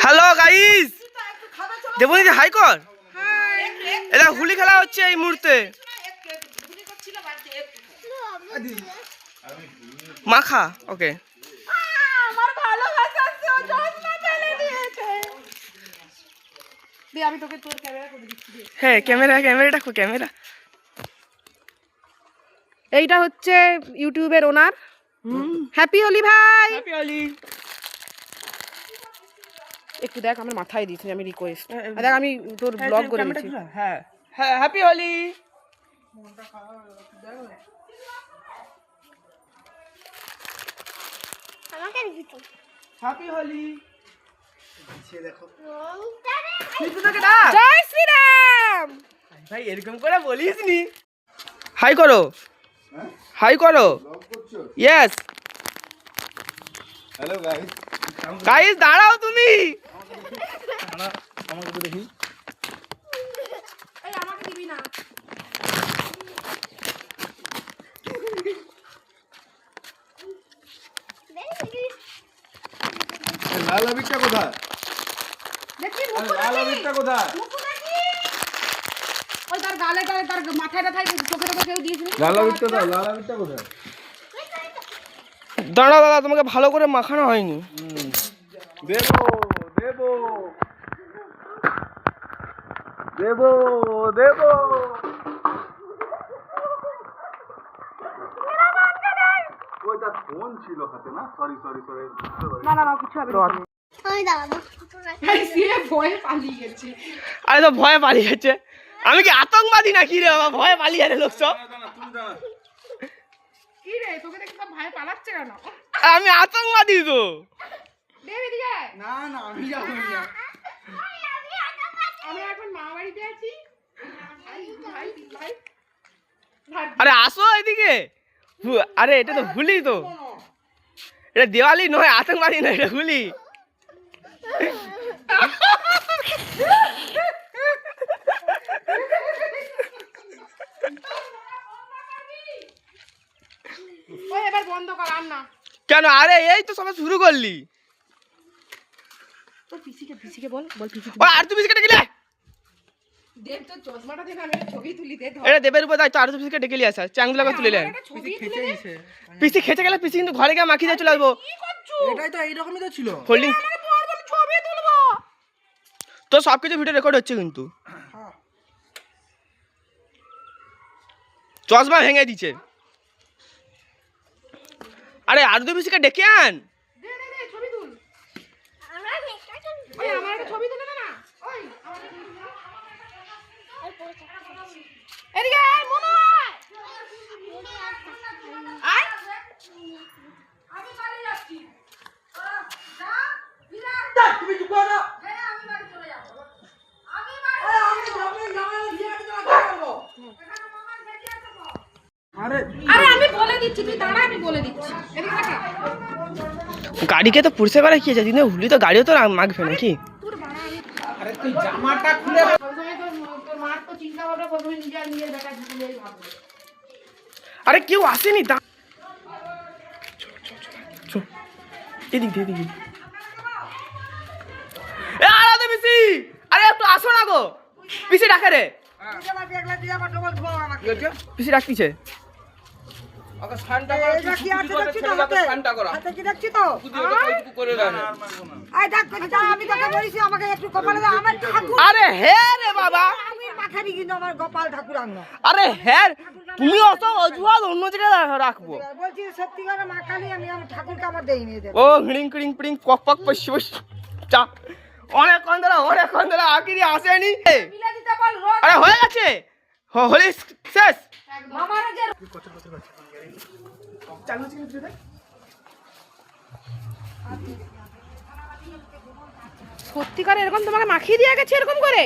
Hello guys, দেবনীদি high কর। এটা হুলি খেলা হচ্ছে এই মুহূর্তে। মাখা ওকে। হ্যাঁ ক্যামেরা খো ক্যামেরা। এইটা হচ্ছে ইউটিউবের ওনার। হ্যাপি হোলি ভাই। হ্যাপি হোলি। একটু দেখ আমার মাথায় দিয়েছি আমি রিকোয়েস্ট। দেখ আমি তোর ব্লগ করে দিচ্ছি। হ্যাঁ হ্যাঁ হ্যাপি হোলি। আমাকে দিতো হ্যাপি হোলি। জয় শ্রীরাম। ভাই এরকম করে বলিস নি। হাই করো, হাই করো। ইয়েস হ্যালো গাইস, গাইস দাঁড়াও তুমি। আমাকে তো দেখি। এই আমাকে দিবি না। লাল আবিরটা কোথায়? দেখি লাল আবিরটা কোথায়? ওই তার গালে তার মাথাটা থাই চোখের উপর কেউ দিয়েছিল। লাল আবিরটা দাও, লাল আবিরটা কোথায়? দাঁড়াও দাদা, তোমাকে ভালো করে মাখানো হয়নি। দেবো দেবো দেবো দেবো। ওই তার ফোন ছিল হাতে না? Sorry sorry sorry. না কিছু হবে না। আমি দাঁড়াবো এই সে ভয়ে পালিয়ে গেছে। আরে তো ভয়ে পালিয়ে গেছে। আমি কি আতঙ্কবাদী নাকি রে বাবা? ভয়ে পালিয়ে গেছে লোক সব। কি রে তোকে দেখে সব ভয়ে পালাচ্ছে কেন? আমি আতঙ্কবাদী তো। দেবি দিকে। না না আমি যাবো না। আমরা এখন মা বাড়িতে আছি। ভাই আরে আসো এদিকে। আরে এটা তো হুলি তো। এটা দিওয়ালি নয়, আতঙ্কবাদী নয়, এটা হুলি। ওই এবার বন্ধ কর আর না। কেন? আরে এই তো সবাই শুরু করলি। তোর পিসিকে বল পিসি। ও আর তুই বিস্কিট গেলে। দেব তোর চশমাটা দে না, আমি একটা ছবি তুলি দে। এটা দেবের উপর দায়িত্ব। আর তুই বিস্কিট ডেকে নিয়ে আসা, চ্যাংদুলা করে তুলে নেন। ছবি তুলে দে। পিসি খেতে গেলে পিসি কিন্তু ঘরে গিয়ে মাখিয়ে দিয়ে চলে আসবো। কি করছো? এটাই তো এইরকমই তো ছিল। হোল্ডিং আমাকে বল বল ছবি তুলবো। তো সবকিছু ভিডিও রেকর্ড হচ্ছে কিন্তু। চশমা ভেঙে দিচ্ছে। আরে আর দুই বিস্কিট ডেকে আন। দে ছবি তুল। আমরা মেকআপ ওই আমার একটা ছবি তুলে দে না। ওই এদিকে আয় মনু আয়। আয়। আমি বাড়ি যাচ্ছি। যা বিরাট। তুমি চুপ করো। হ্যাঁ আমি বাড়ি চলে যাব। আমি আরে আমি বলে দিচ্ছি, তুই দাঁড়া, আমি বলে দিচ্ছি। এদিকে দেখা। গাড়িকে তো পুরসে করা কি আছে? দিনে হুলি তো গাড়িও তো মাখবে নাকি? তোর বাড়া আমি আরে তুই জামাটা খুলে প্রথমে তোর মার তো চিন্তা ভাবনা প্রথমে নিজের বেটা ঢুকে ভাববে। আরে কেউ আসেনি। এদিকে আরে পিসি, আরে একটু আসো না গো। পিসি ডাকে রে। পিসি ডাকতিছে। ওকে শান্তা করো। এটা কি আছে দেখছি তো হাতে? শান্তা করো। হাতে কি দেখছি তো? তুই ওটা কইটুকু করে দাও। আই দেখ যা আমি তোকে বলেছি আমাকে একটু কপালে দাও আমার ঠাকুর। আরে হ্যাঁ রে বাবা। আমি মাখারি কিন্তু আমার গোপাল ঠাকুর আনো। আরে হ্যাঁ, তুমি অত অজুহাত অন্য জায়গায় রাখবো। বলছি সত্যি করে মাখালি আমি আমার ঠাকুরকে আমার দেই নিয়ে দেব। ও হিড়িং ক্রিং প্রিং পক পক পশ চা। অনেকক্ষণ ধরে আকিরি আসেনি। মিলে দিতে বল রোজ। আরে হয়ে গেছে, হোলি শেষ। মামারা যে সত্যিকার এরকম তোমাকে মাখিয়ে দিয়ে গেছে এরকম করে?